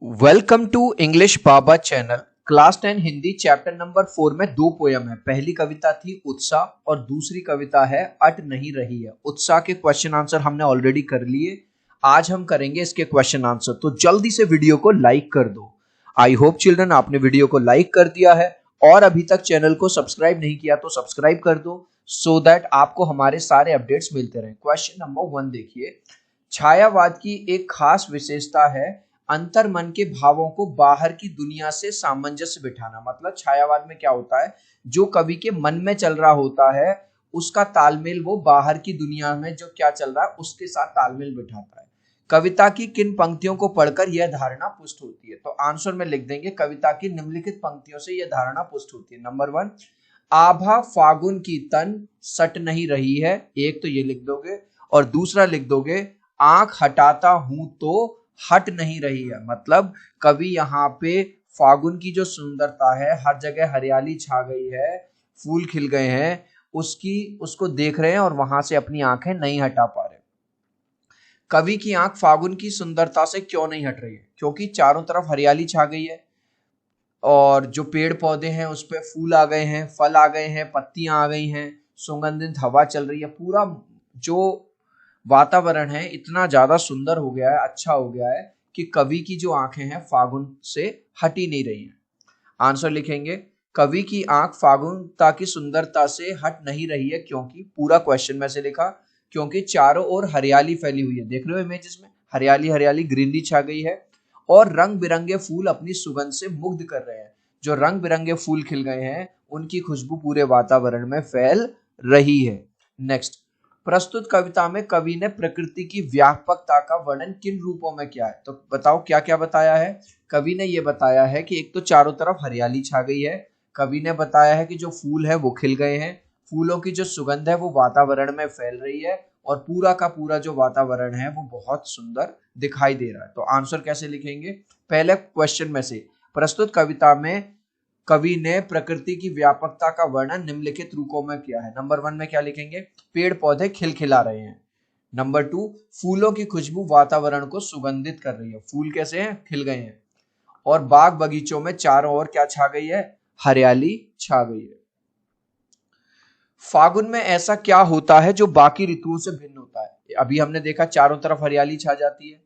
Welcome to English Baba channel. Class 10 Hindi chapter number 4 में दो poem है। पहली कविता थी उत्साह और दूसरी कविता है अट नहीं रही है। उत्साह के क्वेश्चन आंसर हमने ऑलरेडी कर लिए, आज हम करेंगे इसके क्वेश्चन आंसर। तो जल्दी से वीडियो को लाइक कर दो। आई होप चिल्ड्रन आपने वीडियो को लाइक कर दिया है और अभी तक चैनल को सब्सक्राइब नहीं किया तो सब्सक्राइब कर दो सो दैट आपको हमारे सारे अपडेट्स मिलते रहे। क्वेश्चन नंबर 1 देखिए, छायावाद की एक खास विशेषता है अंतर मन के भावों को बाहर की दुनिया से सामंजस्य बिठाना। मतलब छायावाद में क्या होता है, जो कवि के मन में चल रहा होता है उसका तालमेल वो बाहर की दुनिया में जो क्या चल रहा है उसके साथ तालमेल बिठाता है। कविता की किन पंक्तियों को पढ़कर यह धारणा पुष्ट होती है? तो आंसर में लिख देंगे कविता की निम्नलिखित पंक्तियों से यह धारणा पुष्ट होती है। नंबर 1, आभा फागुन की तन सट नहीं रही है, एक तो ये लिख दोगे और दूसरा लिख दोगे आंख हटाता हूं तो हट नहीं रही है। मतलब कवि यहाँ पे फागुन की जो सुंदरता है, हर जगह हरियाली छा गई है, फूल खिल गए हैं, उसको देख रहे हैं और वहां से अपनी आंखें नहीं हटा पा रहे। कवि की आंख फागुन की सुंदरता से क्यों नहीं हट रही है? क्योंकि चारों तरफ हरियाली छा गई है और जो पेड़ पौधे हैं उस पे फूल आ गए हैं, फल आ गए हैं, पत्तियां आ गई हैं, सुगंधित हवा चल रही है। पूरा जो वातावरण है इतना ज्यादा सुंदर हो गया है, अच्छा हो गया है कि कवि की जो आंखें हैं फागुन से हट ही नहीं रही हैं। आंसर लिखेंगे कवि की आंख फागुनता की सुंदरता से हट नहीं रही है क्योंकि, पूरा क्वेश्चन में से लिखा, क्योंकि चारों ओर हरियाली फैली हुई है। देख रहे हो इमेजेस में, हरियाली हरियाली ग्रीनरी छा गई है और रंग बिरंगे फूल अपनी सुगंध से मुग्ध कर रहे हैं। जो रंग बिरंगे फूल खिल गए हैं उनकी खुशबू पूरे वातावरण में फैल रही है। नेक्स्ट, प्रस्तुत कविता में कवि ने प्रकृति की व्यापकता का वर्णन किन रूपों में किया है? तो बताओ क्या क्या बताया है। कवि ने यह बताया है कि एक तो चारों तरफ हरियाली छा गई है, कवि ने बताया है कि जो फूल है वो खिल गए हैं, फूलों की जो सुगंध है वो वातावरण में फैल रही है और पूरा का पूरा जो वातावरण है वो बहुत सुंदर दिखाई दे रहा है। तो आंसर कैसे लिखेंगे? पहले क्वेश्चन में से, प्रस्तुत कविता में कवि ने प्रकृति की व्यापकता का वर्णन निम्नलिखित रूपों में किया है। नंबर 1 में क्या लिखेंगे? पेड़ पौधे खिलखिला रहे हैं। नंबर 2, फूलों की खुशबू वातावरण को सुगंधित कर रही है। फूल कैसे हैं? खिल गए हैं। और बाग बगीचों में चारों ओर क्या छा गई है? हरियाली छा गई है। फागुन में ऐसा क्या होता है जो बाकी ऋतुओं से भिन्न होता है? अभी हमने देखा चारों तरफ हरियाली छा जाती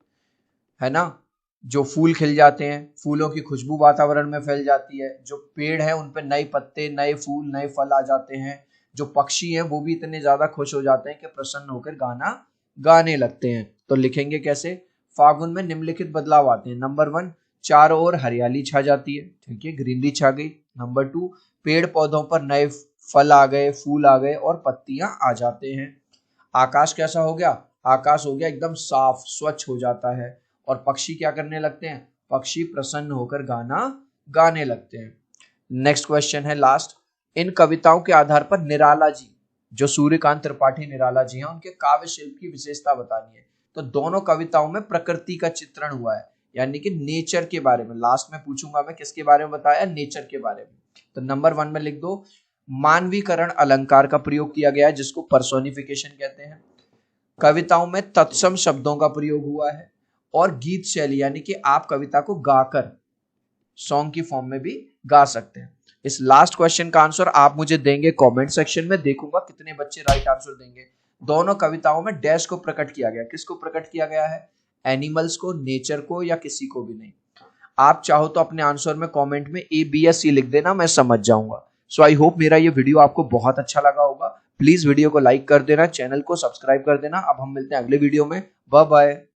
है ना, जो फूल खिल जाते हैं, फूलों की खुशबू वातावरण में फैल जाती है, जो पेड़ है उन पे नए पत्ते, नए फूल, नए फल आ जाते हैं, जो पक्षी हैं वो भी इतने ज्यादा खुश हो जाते हैं कि प्रसन्न होकर गाना गाने लगते हैं। तो लिखेंगे कैसे? फागुन में निम्नलिखित बदलाव आते हैं। नंबर 1, चारों ओर हरियाली छा जाती है, ठीक है, ग्रीनरी छा गई। नंबर 2, पेड़ पौधों पर नए फल आ गए, फूल आ गए और पत्तियां आ जाते हैं। आकाश कैसा हो गया? आकाश हो गया एकदम साफ, स्वच्छ हो जाता है और पक्षी क्या करने लगते हैं? पक्षी प्रसन्न होकर गाना गाने लगते हैं। नेक्स्ट क्वेश्चन है लास्ट, इन कविताओं के आधार पर निराला जी, जो सूर्यकांत त्रिपाठी निराला जी हैं, उनके काव्य शिल्प की विशेषता बतानी है। तो दोनों कविताओं में प्रकृति का चित्रण हुआ है, यानी कि नेचर के बारे में। लास्ट में पूछूंगा मैं किसके बारे में बताया? नेचर के बारे में। तो नंबर 1 में लिख दो, मानवीकरण अलंकार का प्रयोग किया गया है जिसको पर्सोनिफिकेशन कहते हैं। कविताओं में तत्सम शब्दों का प्रयोग हुआ है और गीत शैली, यानी कि आप कविता को गाकर सॉन्ग की फॉर्म में भी गा सकते हैं। इस लास्ट क्वेश्चन का आंसर आप मुझे देंगे कमेंट सेक्शन में, देखूंगा कितने बच्चे राइट आंसर देंगे। दोनों कविताओं में डैश को प्रकट किया गया। किसको प्रकट किया गया है? एनिमल्स को, नेचर को, या किसी को भी नहीं। आप चाहो तो अपने आंसर में कमेंट में ए बी या सी लिख देना, मैं समझ जाऊंगा। सो आई होप मेरा ये वीडियो आपको बहुत अच्छा लगा होगा। प्लीज वीडियो को लाइक कर देना, चैनल को सब्सक्राइब कर देना। अब हम मिलते हैं अगले वीडियो में। Bye bye.